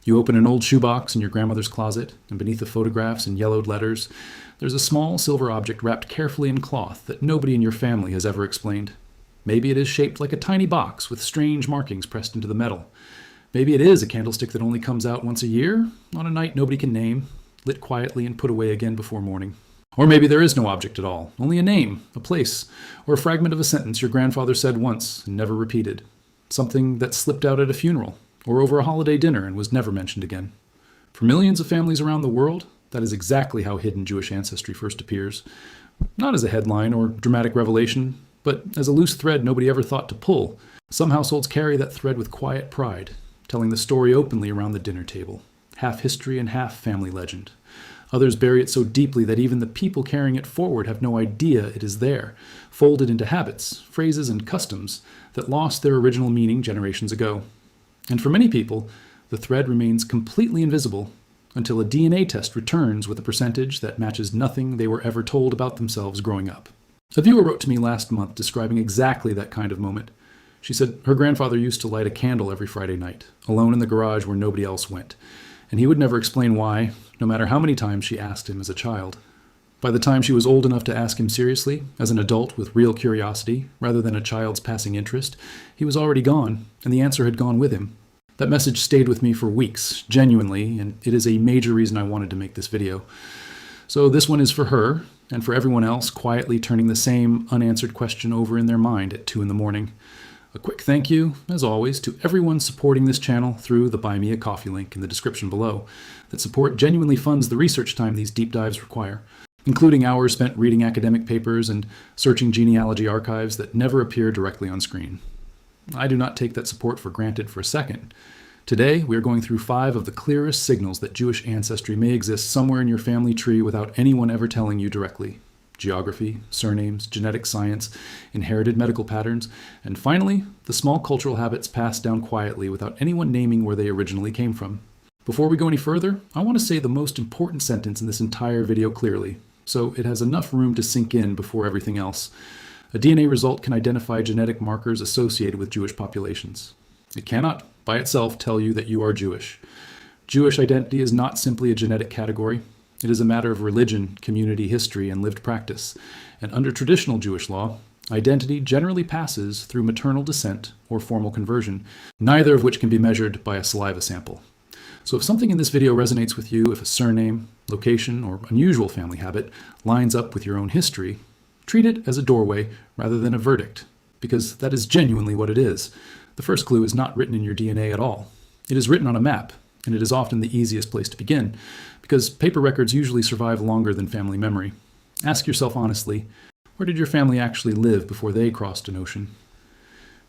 You open an old shoebox in your grandmother's closet, and beneath the photographs and yellowed letters, there's a small silver object wrapped carefully in cloth that nobody in your family has ever explained. Maybe it is shaped like a tiny box with strange markings pressed into the metal. Maybe it is a candlestick that only comes out once a year, on a night nobody can name, lit quietly and put away again before morning. Or maybe there is no object at all, only a name, a place, or a fragment of a sentence your grandfather said once and never repeated. Something that slipped out at a funeral, or over a holiday dinner and was never mentioned again. For millions of families around the world, that is exactly how hidden Jewish ancestry first appears. Not as a headline or dramatic revelation, but as a loose thread nobody ever thought to pull. Some households carry that thread with quiet pride, telling the story openly around the dinner table, half history and half family legend. Others bury it so deeply that even the people carrying it forward have no idea it is there, folded into habits, phrases, and customs that lost their original meaning generations ago. And for many people, the thread remains completely invisible until a DNA test returns with a percentage that matches nothing they were ever told about themselves growing up. A viewer wrote to me last month describing exactly that kind of moment. She said her grandfather used to light a candle every Friday night, alone in the garage where nobody else went, and he would never explain why, no matter how many times she asked him as a child. By the time she was old enough to ask him seriously, as an adult with real curiosity, rather than a child's passing interest, he was already gone, and the answer had gone with him. That message stayed with me for weeks, genuinely, and it is a major reason I wanted to make this video. So this one is for her, and for everyone else quietly turning the same unanswered question over in their mind at 2 a.m. A quick thank you, as always, to everyone supporting this channel through the Buy Me a Coffee link in the description below. That support genuinely funds the research time these deep dives require, including hours spent reading academic papers and searching genealogy archives that never appear directly on screen. I do not take that support for granted for a second. Today, we are going through 5 of the clearest signals that Jewish ancestry may exist somewhere in your family tree without anyone ever telling you directly. Geography, surnames, genetic science, inherited medical patterns, and finally, the small cultural habits passed down quietly without anyone naming where they originally came from. Before we go any further, I want to say the most important sentence in this entire video clearly, so it has enough room to sink in before everything else. A DNA result can identify genetic markers associated with Jewish populations. It cannot, by itself, tell you that you are Jewish. Jewish identity is not simply a genetic category. It is a matter of religion, community history, and lived practice. And under traditional Jewish law, identity generally passes through maternal descent or formal conversion, neither of which can be measured by a saliva sample. So if something in this video resonates with you, if a surname, location, or unusual family habit lines up with your own history, treat it as a doorway rather than a verdict, because that is genuinely what it is. The first clue is not written in your DNA at all. It is written on a map, and it is often the easiest place to begin, because paper records usually survive longer than family memory. Ask yourself honestly, where did your family actually live before they crossed an ocean?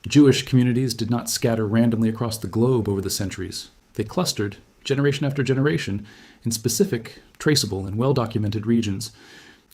Jewish communities did not scatter randomly across the globe over the centuries. They clustered, generation after generation, in specific, traceable, and well-documented regions.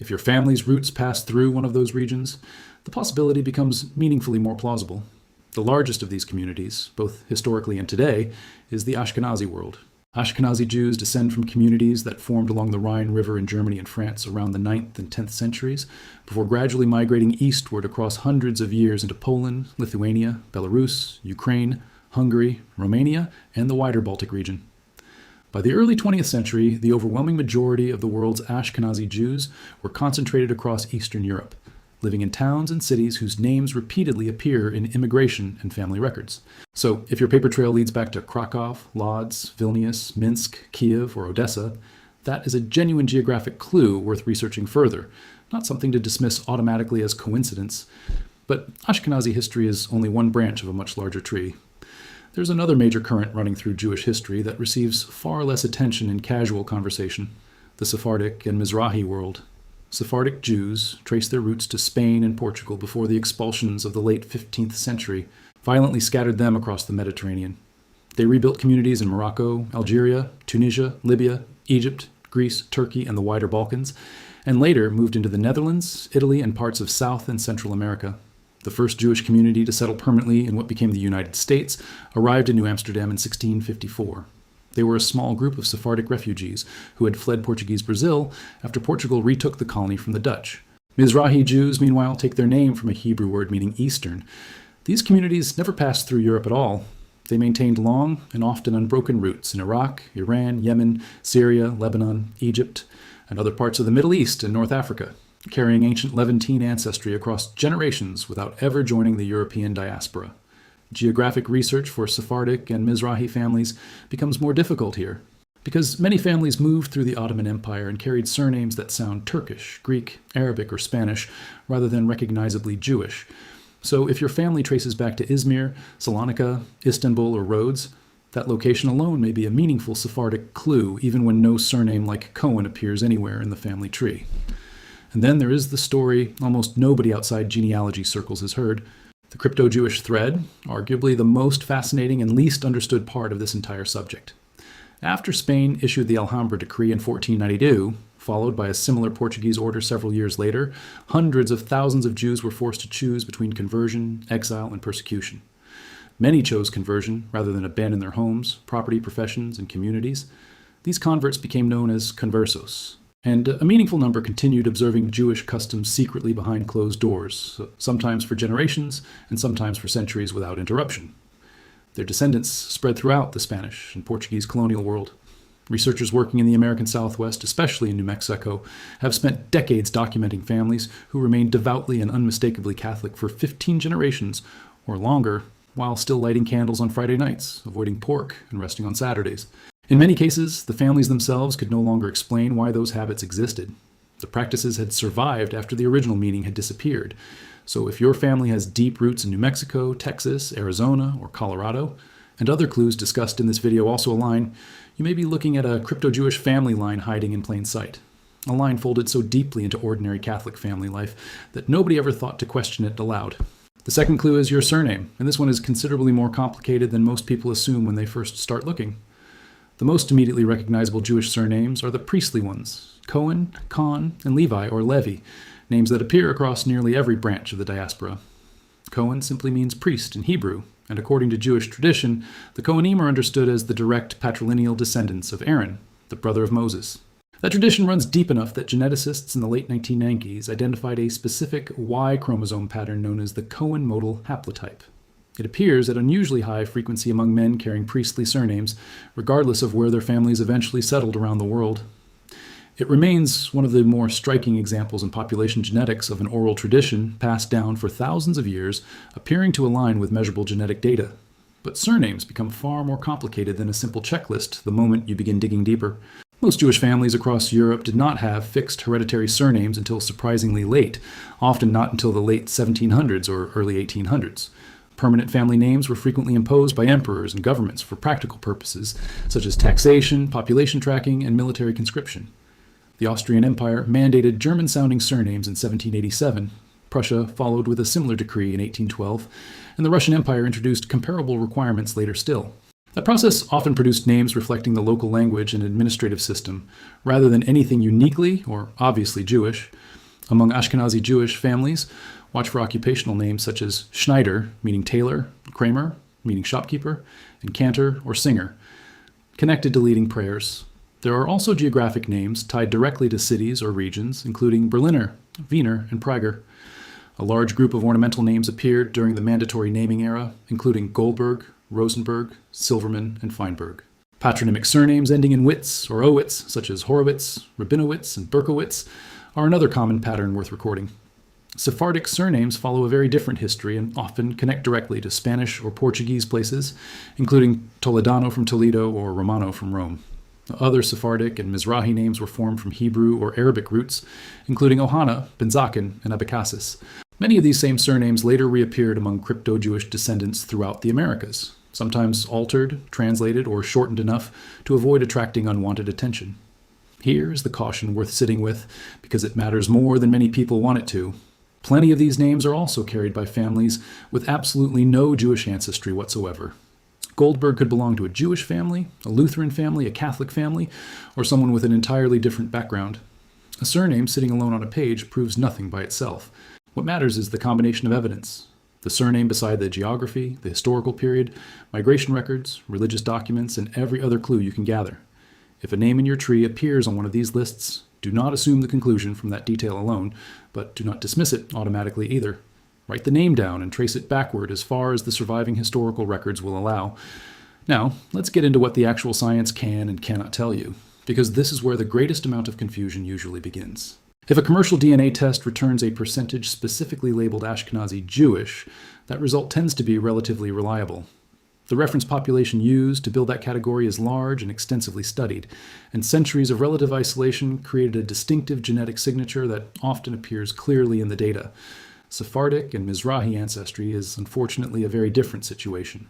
If your family's roots pass through one of those regions, the possibility becomes meaningfully more plausible. The largest of these communities, both historically and today, is the Ashkenazi world. Ashkenazi Jews descend from communities that formed along the Rhine River in Germany and France around the 9th and 10th centuries, before gradually migrating eastward across hundreds of years into Poland, Lithuania, Belarus, Ukraine, Hungary, Romania, and the wider Baltic region. By the early 20th century, the overwhelming majority of the world's Ashkenazi Jews were concentrated across Eastern Europe, living in towns and cities whose names repeatedly appear in immigration and family records. So if your paper trail leads back to Krakow, Lodz, Vilnius, Minsk, Kiev, or Odessa, that is a genuine geographic clue worth researching further, not something to dismiss automatically as coincidence. But Ashkenazi history is only one branch of a much larger tree. There's another major current running through Jewish history that receives far less attention in casual conversation: the Sephardic and Mizrahi world. Sephardic Jews trace their roots to Spain and Portugal before the expulsions of the late 15th century violently scattered them across the Mediterranean. They rebuilt communities in Morocco, Algeria, Tunisia, Libya, Egypt, Greece, Turkey, and the wider Balkans, and later moved into the Netherlands, Italy, and parts of South and Central America. The first Jewish community to settle permanently in what became the United States arrived in New Amsterdam in 1654. They were a small group of Sephardic refugees who had fled Portuguese Brazil after Portugal retook the colony from the Dutch. Mizrahi Jews, meanwhile, take their name from a Hebrew word meaning Eastern. These communities never passed through Europe at all. They maintained long and often unbroken roots in Iraq, Iran, Yemen, Syria, Lebanon, Egypt, and other parts of the Middle East and North Africa, carrying ancient Levantine ancestry across generations without ever joining the European diaspora. Geographic research for Sephardic and Mizrahi families becomes more difficult here, because many families moved through the Ottoman Empire and carried surnames that sound Turkish, Greek, Arabic, or Spanish, rather than recognizably Jewish. So if your family traces back to Izmir, Salonika, Istanbul, or Rhodes, that location alone may be a meaningful Sephardic clue, even when no surname like Cohen appears anywhere in the family tree. And then there is the story almost nobody outside genealogy circles has heard, the crypto-Jewish thread, arguably the most fascinating and least understood part of this entire subject. After Spain issued the Alhambra Decree in 1492, followed by a similar Portuguese order several years later, hundreds of thousands of Jews were forced to choose between conversion, exile, and persecution. Many chose conversion rather than abandon their homes, property, professions, and communities. These converts became known as conversos, and a meaningful number continued observing Jewish customs secretly behind closed doors, sometimes for generations and sometimes for centuries without interruption. Their descendants spread throughout the Spanish and Portuguese colonial world. Researchers working in the American Southwest, especially in New Mexico, have spent decades documenting families who remained devoutly and unmistakably Catholic for 15 generations or longer, while still lighting candles on Friday nights, avoiding pork, and resting on Saturdays. In many cases, the families themselves could no longer explain why those habits existed. The practices had survived after the original meaning had disappeared. So if your family has deep roots in New Mexico, Texas, Arizona, or Colorado, and other clues discussed in this video also align, you may be looking at a crypto-Jewish family line hiding in plain sight. A line folded so deeply into ordinary Catholic family life that nobody ever thought to question it aloud. The second clue is your surname, and this one is considerably more complicated than most people assume when they first start looking. The most immediately recognizable Jewish surnames are the priestly ones, Cohen, Khan, and Levi or Levi, names that appear across nearly every branch of the diaspora. Cohen simply means priest in Hebrew, and according to Jewish tradition, the Kohanim are understood as the direct patrilineal descendants of Aaron, the brother of Moses. That tradition runs deep enough that geneticists in the late 1990s identified a specific Y chromosome pattern known as the Cohen modal haplotype. It appears at unusually high frequency among men carrying priestly surnames, regardless of where their families eventually settled around the world. It remains one of the more striking examples in population genetics of an oral tradition passed down for thousands of years, appearing to align with measurable genetic data. But surnames become far more complicated than a simple checklist the moment you begin digging deeper. Most Jewish families across Europe did not have fixed hereditary surnames until surprisingly late, often not until the late 1700s or early 1800s. Permanent family names were frequently imposed by emperors and governments for practical purposes, such as taxation, population tracking, and military conscription. The Austrian Empire mandated German-sounding surnames in 1787. Prussia followed with a similar decree in 1812, and the Russian Empire introduced comparable requirements later still. That process often produced names reflecting the local language and administrative system, rather than anything uniquely or obviously Jewish. Among Ashkenazi Jewish families, watch for occupational names such as Schneider, meaning tailor, Kramer, meaning shopkeeper, and Cantor or singer, connected to leading prayers. There are also geographic names tied directly to cities or regions, including Berliner, Wiener, and Prager. A large group of ornamental names appeared during the mandatory naming era, including Goldberg, Rosenberg, Silverman, and Feinberg. Patronymic surnames ending in Witz or Owitz, such as Horowitz, Rabinowitz, and Berkowitz, are another common pattern worth recording. Sephardic surnames follow a very different history and often connect directly to Spanish or Portuguese places, including Toledano from Toledo or Romano from Rome. Other Sephardic and Mizrahi names were formed from Hebrew or Arabic roots, including Ohana, Benzaken, and Abecassis. Many of these same surnames later reappeared among crypto-Jewish descendants throughout the Americas, sometimes altered, translated, or shortened enough to avoid attracting unwanted attention. Here is the caution worth sitting with, because it matters more than many people want it to. Plenty of these names are also carried by families with absolutely no Jewish ancestry whatsoever. Goldberg could belong to a Jewish family, a Lutheran family, a Catholic family, or someone with an entirely different background. A surname sitting alone on a page proves nothing by itself. What matters is the combination of evidence. The surname beside the geography, the historical period, migration records, religious documents, and every other clue you can gather. If a name in your tree appears on one of these lists, do not assume the conclusion from that detail alone, but do not dismiss it automatically either. Write the name down and trace it backward as far as the surviving historical records will allow. Now, let's get into what the actual science can and cannot tell you, because this is where the greatest amount of confusion usually begins. If a commercial DNA test returns a percentage specifically labeled Ashkenazi Jewish, that result tends to be relatively reliable. The reference population used to build that category is large and extensively studied, and centuries of relative isolation created a distinctive genetic signature that often appears clearly in the data. Sephardic and Mizrahi ancestry is unfortunately a very different situation.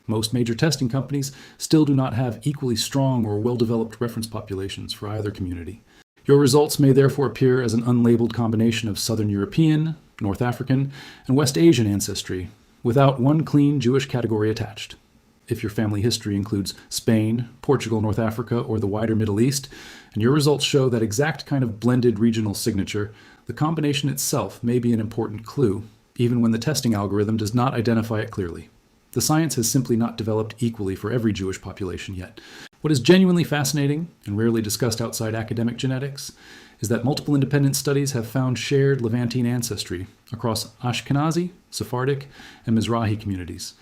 Most major testing companies still do not have equally strong or well-developed reference populations for either community. Your results may therefore appear as an unlabeled combination of Southern European, North African, and West Asian ancestry, without one clean Jewish category attached. If your family history includes Spain, Portugal, North Africa, or the wider Middle East, and your results show that exact kind of blended regional signature, the combination itself may be an important clue, even when the testing algorithm does not identify it clearly. The science has simply not developed equally for every Jewish population yet. What is genuinely fascinating, and rarely discussed outside academic genetics, is that multiple independent studies have found shared Levantine ancestry across Ashkenazi, Sephardic, and Mizrahi communities.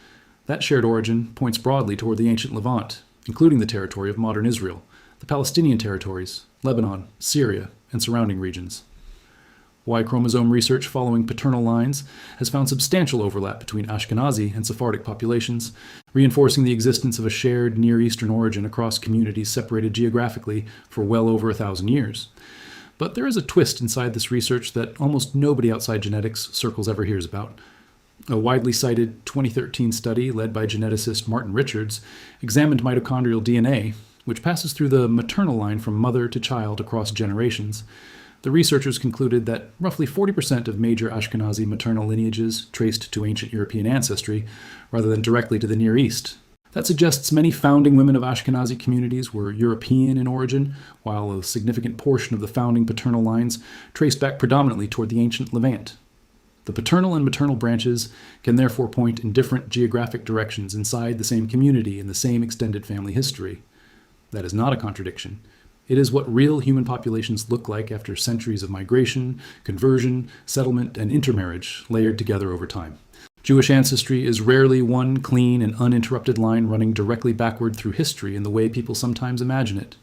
That shared origin points broadly toward the ancient Levant, including the territory of modern Israel, the Palestinian territories, Lebanon, Syria, and surrounding regions. Y chromosome research following paternal lines has found substantial overlap between Ashkenazi and Sephardic populations, reinforcing the existence of a shared Near Eastern origin across communities separated geographically for well over 1,000 years. But there is a twist inside this research that almost nobody outside genetics circles ever hears about. A widely cited 2013 study led by geneticist Martin Richards examined mitochondrial DNA, which passes through the maternal line from mother to child across generations. The researchers concluded that roughly 40% of major Ashkenazi maternal lineages traced to ancient European ancestry, rather than directly to the Near East. That suggests many founding women of Ashkenazi communities were European in origin, while a significant portion of the founding paternal lines traced back predominantly toward the ancient Levant. The paternal and maternal branches can therefore point in different geographic directions inside the same community in the same extended family history. That is not a contradiction. It is what real human populations look like after centuries of migration, conversion, settlement, and intermarriage layered together over time. Jewish ancestry is rarely one clean and uninterrupted line running directly backward through history in the way people sometimes imagine it.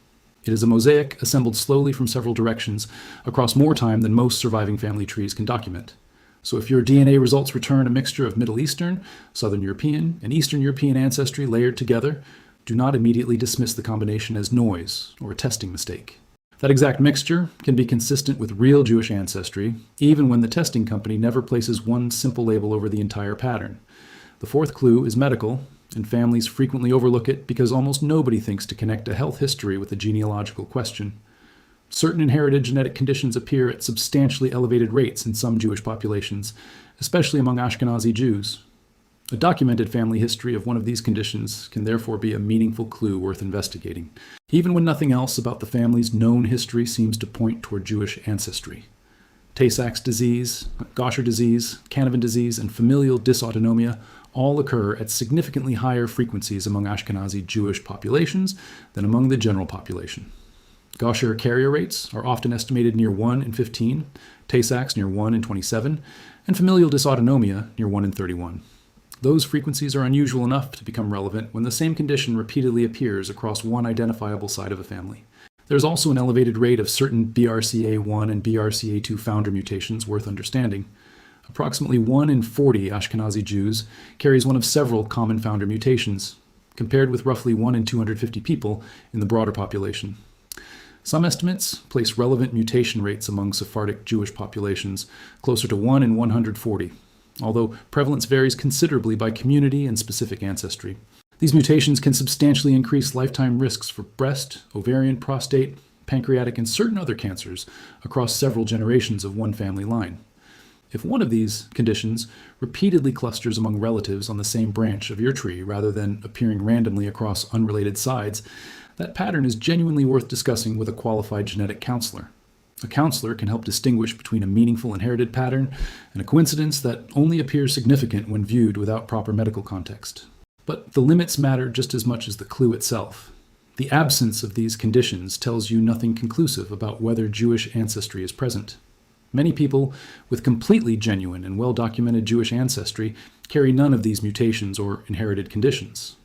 It is a mosaic assembled slowly from several directions across more time than most surviving family trees can document. So if your DNA results return a mixture of Middle Eastern, Southern European, and Eastern European ancestry layered together, do not immediately dismiss the combination as noise or a testing mistake. That exact mixture can be consistent with real Jewish ancestry, even when the testing company never places one simple label over the entire pattern. The fourth clue is medical, and families frequently overlook it because almost nobody thinks to connect a health history with a genealogical question. Certain inherited genetic conditions appear at substantially elevated rates in some Jewish populations, especially among Ashkenazi Jews. A documented family history of one of these conditions can therefore be a meaningful clue worth investigating, even when nothing else about the family's known history seems to point toward Jewish ancestry. Tay-Sachs disease, Gaucher disease, Canavan disease, and familial dysautonomia all occur at significantly higher frequencies among Ashkenazi Jewish populations than among the general population. Gaucher carrier rates are often estimated near 1 in 15, Tay-Sachs near 1 in 27, and familial dysautonomia near 1 in 31. Those frequencies are unusual enough to become relevant when the same condition repeatedly appears across one identifiable side of a family. There is also an elevated rate of certain BRCA1 and BRCA2 founder mutations worth understanding. Approximately 1 in 40 Ashkenazi Jews carries one of several common founder mutations, compared with roughly 1 in 250 people in the broader population. Some estimates place relevant mutation rates among Sephardic Jewish populations closer to 1 in 140. Although prevalence varies considerably by community and specific ancestry. These mutations can substantially increase lifetime risks for breast, ovarian, prostate, pancreatic, and certain other cancers across several generations of one family line. If one of these conditions repeatedly clusters among relatives on the same branch of your tree rather than appearing randomly across unrelated sides, that pattern is genuinely worth discussing with a qualified genetic counselor. A counselor can help distinguish between a meaningful inherited pattern and a coincidence that only appears significant when viewed without proper medical context. But the limits matter just as much as the clue itself. The absence of these conditions tells you nothing conclusive about whether Jewish ancestry is present. Many people with completely genuine and well-documented Jewish ancestry carry none of these mutations or inherited conditions.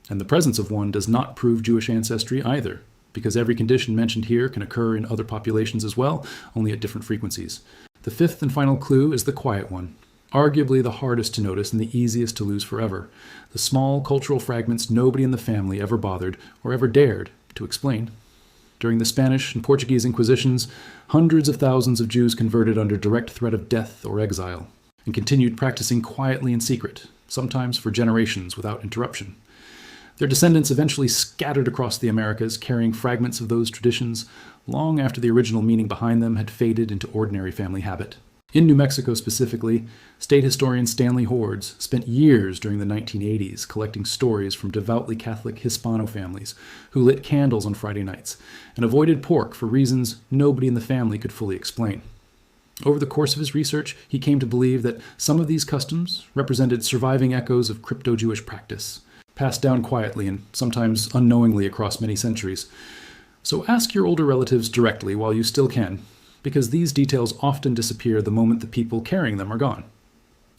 And the presence of one does not prove Jewish ancestry either, because every condition mentioned here can occur in other populations as well, only at different frequencies. The fifth and final clue is the quiet one, arguably the hardest to notice and the easiest to lose forever. The small cultural fragments nobody in the family ever bothered or ever dared to explain. During the Spanish and Portuguese Inquisitions, hundreds of thousands of Jews converted under direct threat of death or exile, and continued practicing quietly in secret, sometimes for generations without interruption. Their descendants eventually scattered across the Americas, carrying fragments of those traditions long after the original meaning behind them had faded into ordinary family habit. In New Mexico specifically, state historian Stanley Hordes spent years during the 1980s collecting stories from devoutly Catholic Hispano families who lit candles on Friday nights and avoided pork for reasons nobody in the family could fully explain. Over the course of his research, he came to believe that some of these customs represented surviving echoes of crypto-Jewish practice, passed down quietly and sometimes unknowingly across many centuries. So ask your older relatives directly while you still can, because these details often disappear the moment the people carrying them are gone.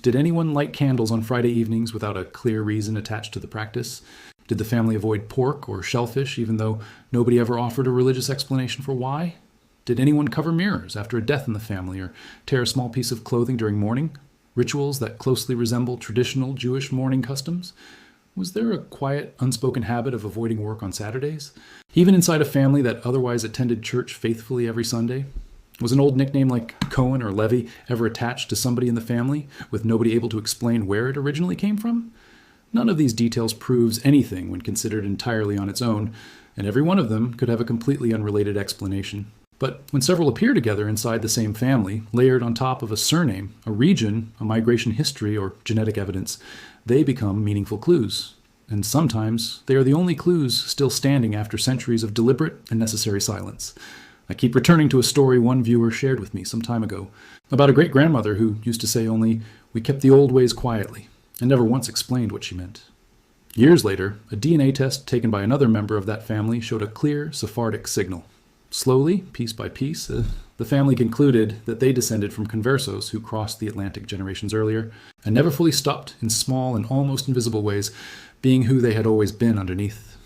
Did anyone light candles on Friday evenings without a clear reason attached to the practice? Did the family avoid pork or shellfish even though nobody ever offered a religious explanation for why? Did anyone cover mirrors after a death in the family or tear a small piece of clothing during mourning? Rituals that closely resemble traditional Jewish mourning customs? Was there a quiet, unspoken habit of avoiding work on Saturdays? Even inside a family that otherwise attended church faithfully every Sunday? Was an old nickname like Cohen or Levy ever attached to somebody in the family, with nobody able to explain where it originally came from? None of these details proves anything when considered entirely on its own, and every one of them could have a completely unrelated explanation. But when several appear together inside the same family, layered on top of a surname, a region, a migration history, or genetic evidence, they become meaningful clues. And sometimes they are the only clues still standing after centuries of deliberate and necessary silence. I keep returning to a story one viewer shared with me some time ago about a great-grandmother who used to say only, "We kept the old ways quietly," and never once explained what she meant. Years later, a DNA test taken by another member of that family showed a clear Sephardic signal. Slowly, piece by piece, the family concluded that they descended from conversos who crossed the Atlantic generations earlier and never fully stopped in small and almost invisible ways being who they had always been underneath.